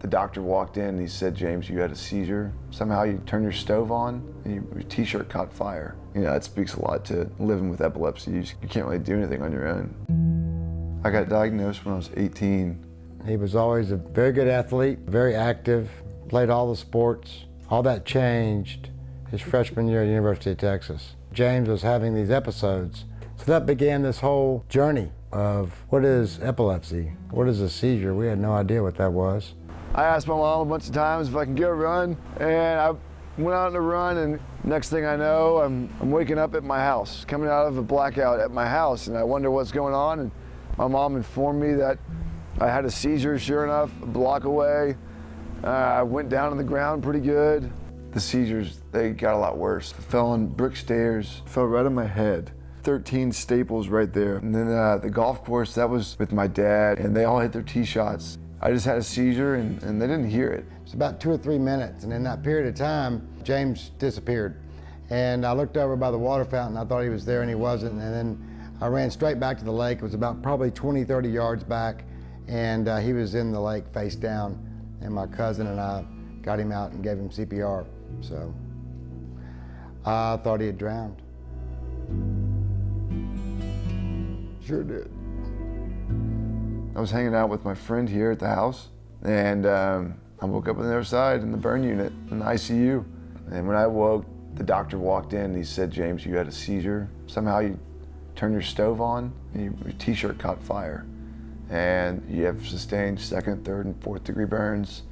The doctor walked in and he said, "James, you had a seizure. Somehow you turned your stove on and your t-shirt caught fire." You know, that speaks a lot to living with epilepsy. You can't really do anything on your own. I got diagnosed when I was 18. He was always a very good athlete, very active, played all the sports. All that changed his freshman year at the University of Texas. James was having these episodes. So that began this whole journey of what is epilepsy? What is a seizure? We had no idea what that was. I asked my mom a bunch of times if I can get a run, and I went out on a run, and next thing I know, I'm waking up at my house, coming out of a blackout at my house, and I wonder what's going on, and my mom informed me that I had a seizure, sure enough, a block away. I went down on the ground pretty good. The seizures, they got a lot worse. I fell on brick stairs, fell right on my head. 13 staples right there. And then the golf course, that was with my dad, and they all hit their tee shots. I just had a seizure, and they didn't hear it. It's about 2 or 3 minutes, and in that period of time, James disappeared. And I looked over by the water fountain, I thought he was there, and he wasn't. And then I ran straight back to the lake. It was about probably 20, 30 yards back, and he was in the lake face down. And my cousin and I got him out and gave him CPR. So I thought he had drowned. Sure did. I was hanging out with my friend here at the house, and I woke up on the other side in the burn unit in the ICU. And when I woke, the doctor walked in and he said, "James, you had a seizure. Somehow you turned your stove on and your t-shirt caught fire. And you have sustained second, third, and fourth degree burns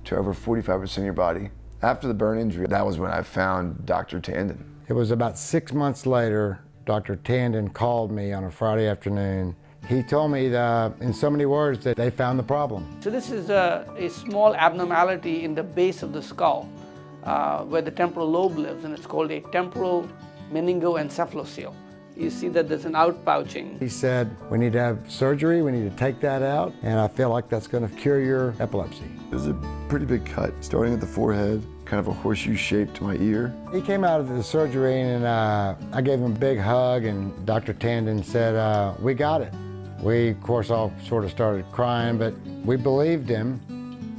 to over 45% of your body." After the burn injury, that was when I found Dr. Tandon. It was about 6 months later, Dr. Tandon called me on a Friday afternoon. He told me that, in so many words, that they found the problem. So this is a small abnormality in the base of the skull where the temporal lobe lives, and it's called a temporal meningoencephalocele. You see that there's an outpouching. He said, "We need to have surgery, we need to take that out, and I feel like that's going to cure your epilepsy." It was a pretty big cut, starting at the forehead, kind of a horseshoe shape to my ear. He came out of the surgery, and I gave him a big hug, and Dr. Tandon said, "We got it." We, of course, all sort of started crying, but we believed him.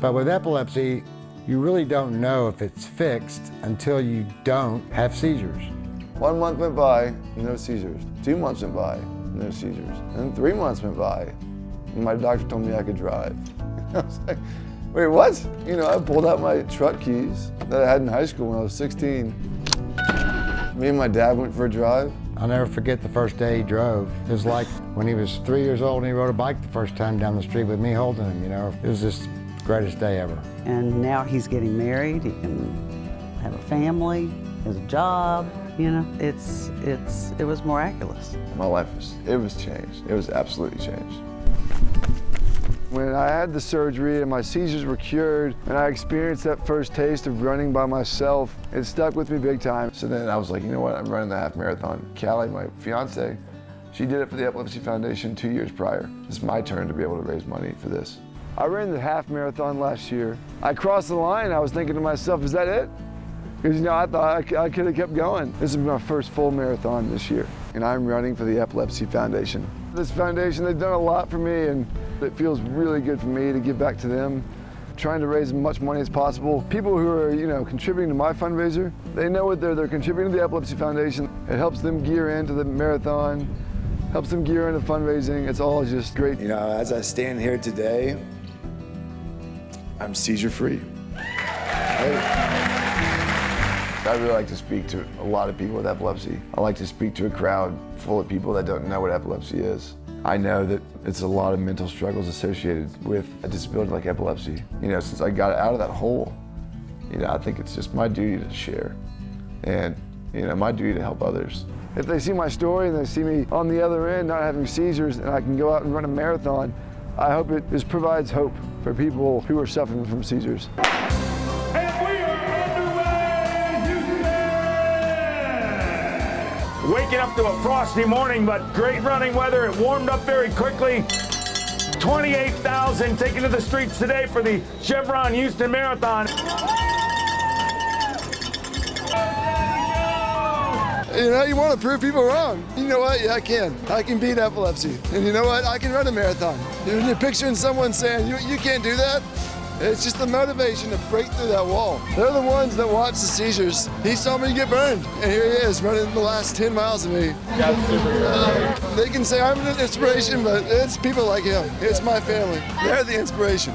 But with epilepsy, you really don't know if it's fixed until you don't have seizures. 1 month went by, no seizures. 2 months went by, no seizures. And 3 months went by, and my doctor told me I could drive. I was like, wait, what? You know, I pulled out my truck keys that I had in high school when I was 16. Me and my dad went for a drive. I'll never forget the first day he drove. It was like when he was 3 years old and he rode a bike the first time down the street with me holding him, you know. It was just the greatest day ever. And now he's getting married, he can have a family, has a job, you know. It was miraculous. My life was changed. It was absolutely changed. When I had the surgery and my seizures were cured and I experienced that first taste of running by myself, it stuck with me big time. So then I was like, you know what, I'm running the half marathon. Callie, my fiance, she did it for the Epilepsy Foundation 2 years prior. It's my turn to be able to raise money for this. I ran the half marathon last year. I crossed the line, I was thinking to myself, is that it? Because, you know, I thought I could have kept going. This is my first full marathon this year, and I'm running for the Epilepsy Foundation. This foundation, they've done a lot for me, and it feels really good for me to give back to them, trying to raise as much money as possible. People who are, you know, contributing to my fundraiser, they know what they're contributing to the Epilepsy Foundation. It helps them gear into the marathon, helps them gear into fundraising. It's all just great. You know, as I stand here today, I'm seizure-free. I really like to speak to a lot of people with epilepsy. I like to speak to a crowd full of people that don't know what epilepsy is. I know that it's a lot of mental struggles associated with a disability like epilepsy. You know, since I got out of that hole, you know, I think it's just my duty to share and, you know, my duty to help others. If they see my story and they see me on the other end not having seizures and I can go out and run a marathon, I hope it just provides hope for people who are suffering from seizures. Waking up to a frosty morning, but great running weather. It warmed up very quickly. 28,000 taken to the streets today for the Chevron Houston Marathon. You know, you want to prove people wrong. You know what? Yeah, I can. I can beat epilepsy. And you know what? I can run a marathon. When you're picturing someone saying, you can't do that, It's just the motivation to break through that wall. They're the ones that watch the seizures. He saw me get burned, and here he is running the last 10 miles of me. They can say I'm an inspiration, but it's people like him. It's my family. They're the inspiration.